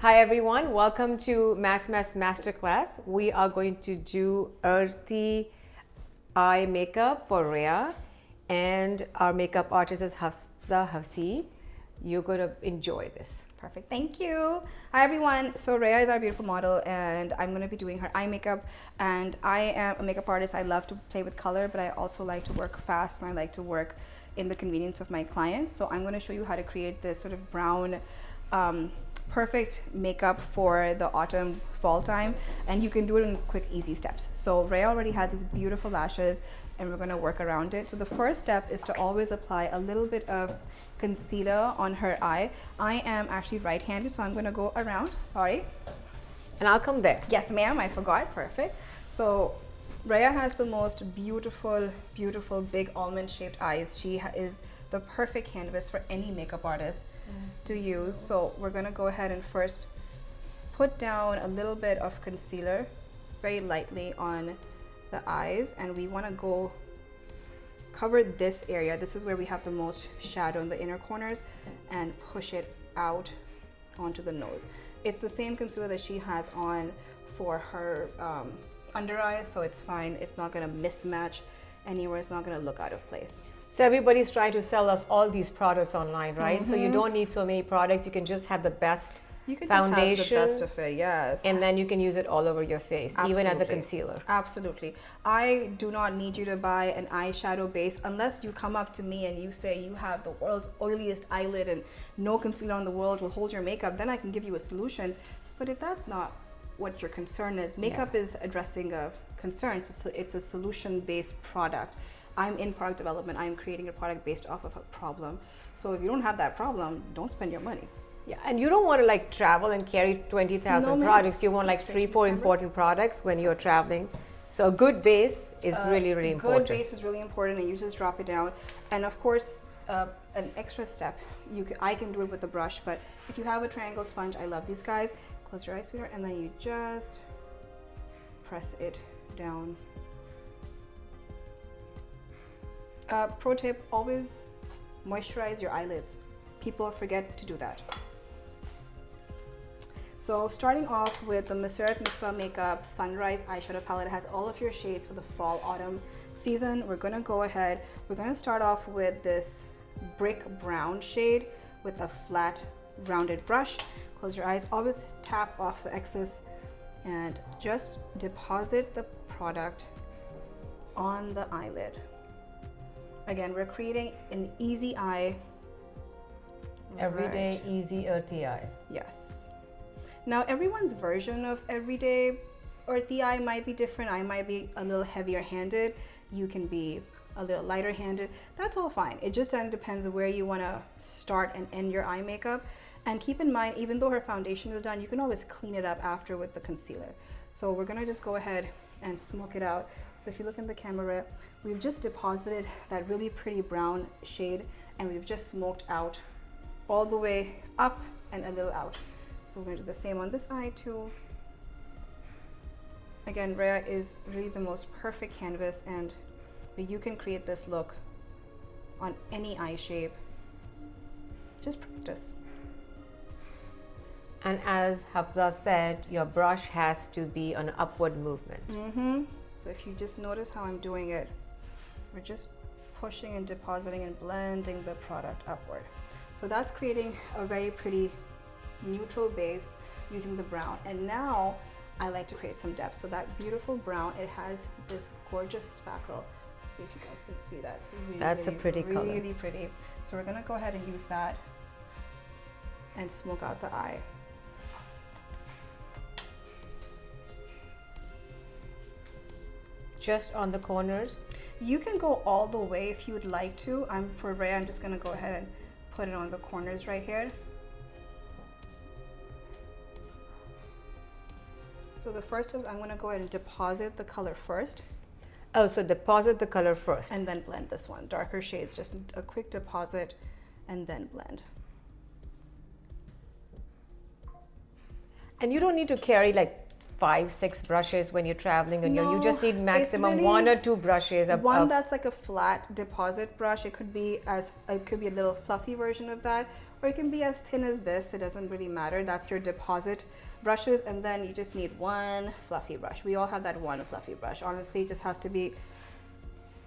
Hi everyone, welcome to MasMas Masterclass. We are going to do earthy eye makeup for Rhea, and our makeup artist is Hafsa Haseeb. You're going to enjoy this. Perfect, thank you. Hi everyone, so Rhea is our beautiful model and I'm going to be doing her eye makeup, and I am a makeup artist. I love to play with color, but I also like to work fast and I like to work in the convenience of my clients. So I'm going to show you how to create this sort of brown perfect makeup for the autumn fall time, and you can do it in quick easy steps. So Rhea already has these beautiful lashes and we're going to work around it. So the first step is to always apply a little bit of concealer on her eye. I am actually right-handed, so I'm going to go around. Sorry. And I'll come there. Yes ma'am, I forgot. Perfect. So Rhea has the most beautiful big almond shaped eyes. She is the perfect canvas for any makeup artist to use. So we're going to go ahead and first put down a little bit of concealer very lightly on the eyes, and we want to go cover this area. This is where we have the most shadow in the inner corners, and push it out onto the nose. It's the same concealer that she has on for her under eyes, so it's fine. It's not going to mismatch anywhere. It's not going to look out of place. So everybody's trying to sell us all these products online, right? So you don't need so many products. You can just have the best foundation. Just have the best of it, yes. And then you can use it all over your face, even as a concealer. Absolutely. I do not need you to buy an eyeshadow base unless you come up to me and you say you have the world's oiliest eyelid and no concealer in the world will hold your makeup. Then I can give you a solution. But if that's not what your concern is, makeup is addressing a concern. It's a solution-based product. I'm in product development. I'm creating a product based off of a problem. So if you don't have that problem, don't spend your money. Yeah, and you don't want to like travel and carry 20,000 products. You want like 3-4 important products when you're traveling. So a good base is really important. Good base is really important, and you just drop it down. And of course, an extra step, I can do it with a brush, but if you have a triangle sponge, I love these guys. Close your eyes, sweetheart, and then you just press it down. Pro tip, always moisturize your eyelids. People forget to do that. So starting off with the Masera Makeup Sunrise Eyeshadow Palette, it has all of your shades for the fall autumn season. We're going to go ahead, we're going to start off with this brick brown shade with a flat rounded brush. Close your eyes, always tap off the excess and just deposit the product on the eyelid. Again, we're creating an easy eye. Everyday, easy, earthy eye. Yes. Now, everyone's version of everyday earthy eye might be different. I might be a little heavier handed. You can be a little lighter handed. That's all fine. It just depends on where you want to start and end your eye makeup. And keep in mind, even though her foundation is done, you can always clean it up after with the concealer. So we're going to just go ahead and smoke it out. So if you look in the camera, we've just deposited that really pretty brown shade, and we've just smoked out all the way up and a little out. So we're going to do the same on this eye too. Again, Rhea is really the most perfect canvas, and you can create this look on any eye shape. Just practice. And as Hafsa said, your brush has to be an upward movement. So if you just notice how I'm doing it, we're just pushing and depositing and blending the product upward. So that's creating a very pretty neutral base using the brown. And now I like to create some depth. So that beautiful brown, it has this gorgeous spackle. See if you guys can see that. It's really, that's really, a pretty color. Really pretty. So we're gonna go ahead and use that and smoke out the eye. Just on the corners? You can go all the way if you would like to. For Rhea, I'm just gonna go ahead and put it on the corners right here. So the first is I'm gonna go ahead and deposit the color first. Oh, so deposit the color first. And then blend this one. Darker shades, just a quick deposit and then blend. And you don't need to carry like 5-6 brushes when you're traveling, and you just need maximum really 1 or 2 brushes. One that's like a flat deposit brush. It could be a little fluffy version of that, or it can be as thin as this. It doesn't really matter. That's your deposit brushes, and then you just need one fluffy brush. We all have that one fluffy brush. Honestly, it just has to be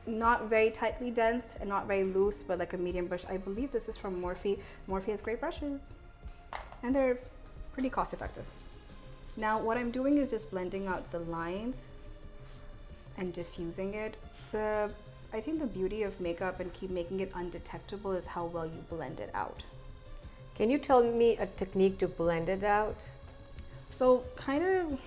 not very tightly dense and not very loose, but like a medium brush. I believe this is from Morphe. Morphe has great brushes, and they're pretty cost effective. Now what I'm doing is just blending out the lines and diffusing it. I think the beauty of makeup and keep making it undetectable is how well you blend it out. Can you tell me a technique to blend it out? So kind of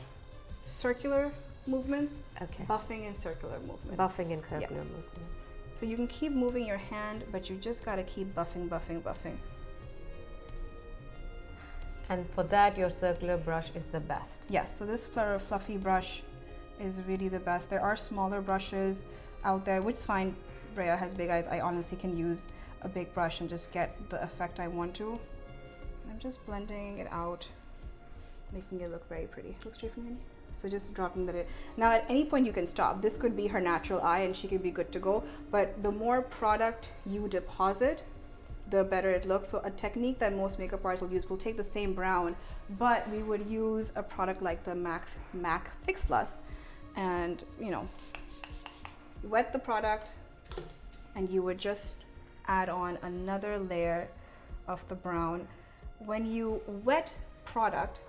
circular movements, Okay. buffing and circular movements. Buffing and circular Yes. movements. So you can keep moving your hand, but you just gotta keep buffing, buffing, buffing. And for that, your circular brush is the best. Yes, so this fluffy brush is really the best. There are smaller brushes out there, which is fine. Rhea has big eyes. I honestly can use a big brush and just get the effect I want to. I'm just blending it out, making it look very pretty. Look straight from me. So just dropping that in. Now at any point you can stop. This could be her natural eye and she could be good to go. But the more product you deposit, the better it looks. So a technique that most makeup artists will use, we'll take the same brown, but we would use a product like the MAC Fix Plus, and wet the product, and you would just add on another layer of the brown. When you wet product,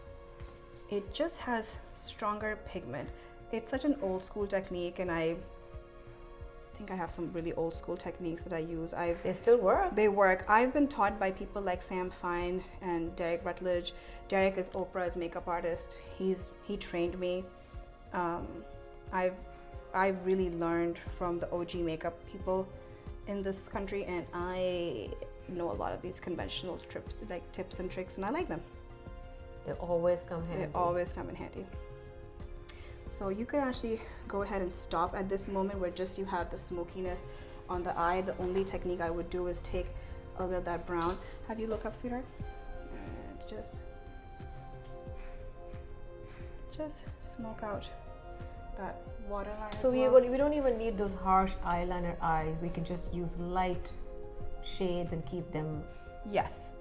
it just has stronger pigment. It's such an old school technique, and I think I have some really old school techniques that I use. They still work. They work. I've been taught by people like Sam Fine and Derek Rutledge. Derek is Oprah's makeup artist. He trained me. I've really learned from the OG makeup people in this country, and I know a lot of these conventional tips and tricks, and I like them. They always come handy. They always come in handy. So you can actually go ahead and stop at this moment where just you have the smokiness on the eye. The only technique I would do is take a little of that brown. Have you look up, sweetheart? And just smoke out that waterline. So we don't even need those harsh eyeliner eyes. We can just use light shades and keep them. Yes,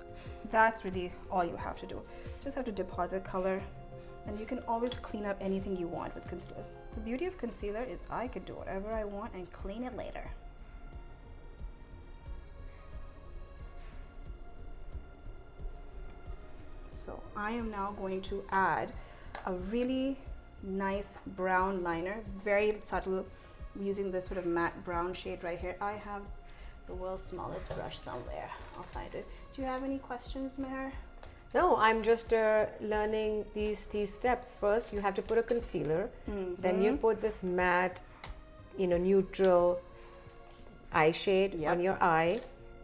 that's really all you have to do. Just have to deposit color, and you can always clean up anything you want with concealer. The beauty of concealer is I could do whatever I want and clean it later. So I am now going to add a really nice brown liner, very subtle, using this sort of matte brown shade right here. I have the world's smallest brush somewhere. I'll find it. Do you have any questions, Meher? No, I'm just learning these steps. First, you have to put a concealer. Then you put this matte, neutral eye shade on your eye.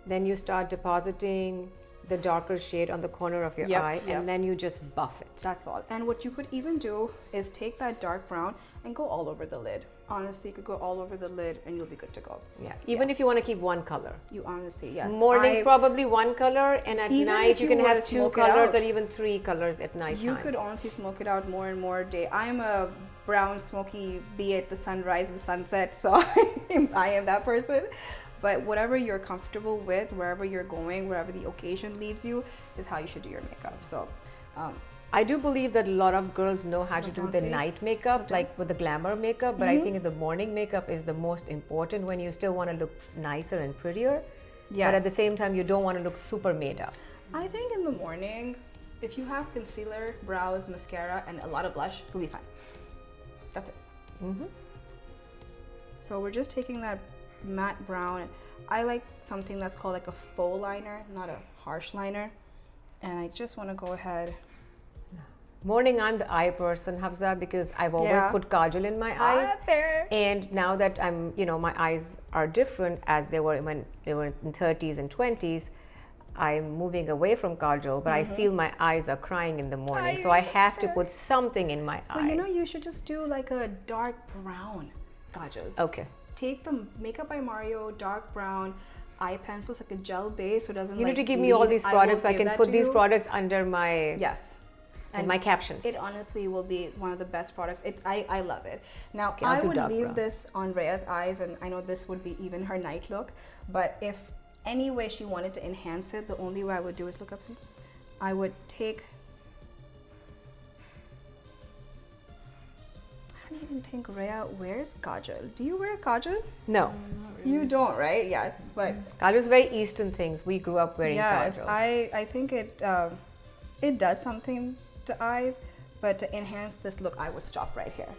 Then you start depositing the darker shade on the corner of your eye, and then you just buff it. That's all. And what you could even do is take that dark brown and go all over the lid. Honestly, you could go all over the lid and you'll be good to go. Yeah, even if you want to keep one color. You honestly, yes. Morning's probably one color, and at night you can have two colors or even three colors at night. You could honestly smoke it out more and more day. I am a brown smoky, be it the sunrise, the sunset, so I am that person. But whatever you're comfortable with, wherever you're going, wherever the occasion leads you, is how you should do your makeup. So I do believe that a lot of girls know how to do the night makeup, like with the glamour makeup, but I think the morning makeup is the most important when you still want to look nicer and prettier. Yes. But at the same time, you don't want to look super made up. I think in the morning, if you have concealer, brows, mascara, and a lot of blush, you'll be fine. That's it. So we're just taking that matte brown. I like something that's called like a faux liner, not a harsh liner. And I just want to go ahead. Morning, I'm the eye person, Hafsa, because I've always put kajal in my eyes. And now that I'm, my eyes are different as they were when they were in 30s and 20s, I'm moving away from kajal, but I feel my eyes are crying in the morning. So I have to put something in my eye. So, you should just do like a dark brown kajal. Okay. Take the Makeup by Mario dark brown eye pencils, like a gel base, so it doesn't. You need to give me all these products so I can put these products under my and my captions. It honestly will be one of the best products. I love it. Now I would leave this on Rhea's eyes, and I know this would be even her night look. But if any way she wanted to enhance it, the only way I would do is look up here. I would take, I don't even think Rhea wears kajal. Do you wear kajal? No. You don't, right? Yes, but Kajal is very Eastern things. We grew up wearing yes, kajal. I think it does something to eyes, but to enhance this look, I would stop right here.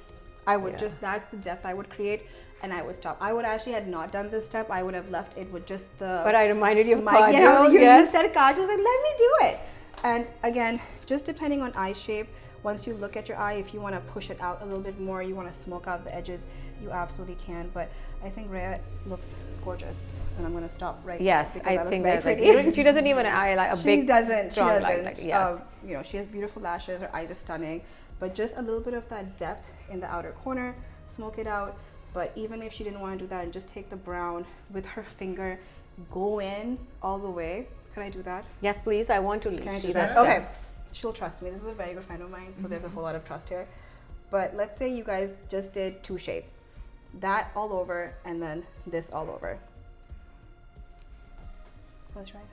I would just, that's the depth I would create, and I would stop. I would actually had not done this step. I would have left it with just the. But I reminded you of smile. kajal. You Yes. said kajal. I was like, let me do it. And again, just depending on eye shape, once you look at your eye, if you want to push it out a little bit more, you want to smoke out the edges, you absolutely can. But I think Rhea looks gorgeous, and I'm going to stop right Yes, there. I because think that that's looks like, very pretty. she doesn't even eyeliner, a She big, doesn't. strong She doesn't. line. Yes. You know, she has beautiful lashes. Her eyes are stunning, but just a little bit of that depth in the outer corner. Smoke it out. But even if she didn't want to do that, and just take the brown with her finger, go in all the way. Could I do that? Yes, please. I want to Can I see do that. that? step. Okay. She'll trust me. This is a very good friend of mine, so there's a whole lot of trust here. But let's say you guys just did 2 shades. That all over, and then this all over. Let's try it.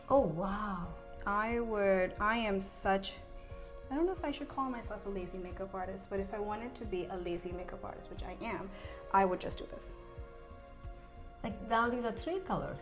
Oh, wow. I am such, I don't know if I should call myself a lazy makeup artist, but if I wanted to be a lazy makeup artist, which I am, I would just do this. Like now these are 3 colors.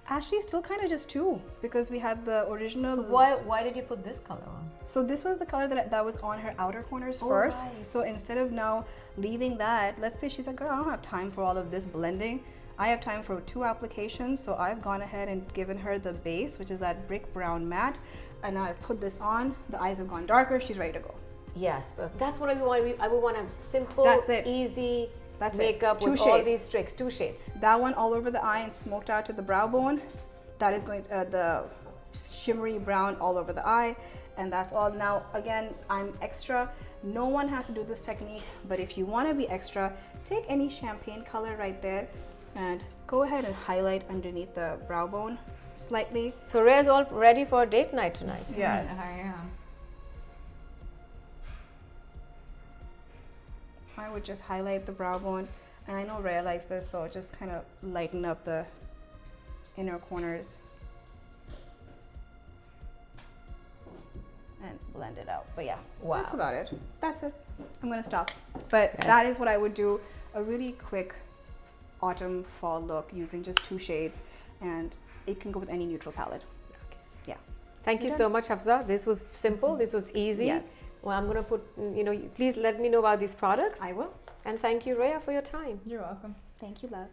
Actually, still kind of just 2, because we had the original. So why did you put this color on? So this was the color that was on her outer corners Oh, first. right. So instead of now leaving that, let's say she's like, girl, I don't have time for all of this blending. I have time for 2 applications. So I've gone ahead and given her the base, which is that brick brown matte. And now I've put this on. The eyes have gone darker. She's ready to go. Yes, but that's what I want. I would want a simple, That's it. easy That's makeup it. 2 with all shades. these tricks. 2 shades. That one all over the eye and smoked out to the brow bone. That is going the shimmery brown all over the eye, and that's all. Now again, I'm extra. No one has to do this technique, but if you want to be extra, take any champagne color right there and go ahead and highlight underneath the brow bone slightly. So Rhea's all ready for date night tonight. Yes. I am. I would just highlight the brow bone, and I know Rhea likes this, so just kind of lighten up the inner corners and blend it out. But yeah, Wow. that's about it. That's it. I'm gonna stop. But Yes. that is what I would do, a really quick autumn fall look using just 2 shades, and it can go with any neutral palette. Yeah. Thank you so much, Hafsa. This was simple. This was easy. Yes. Well, I'm going to put, please let me know about these products. I will. And thank you, Rhea, for your time. You're welcome. Thank you, love.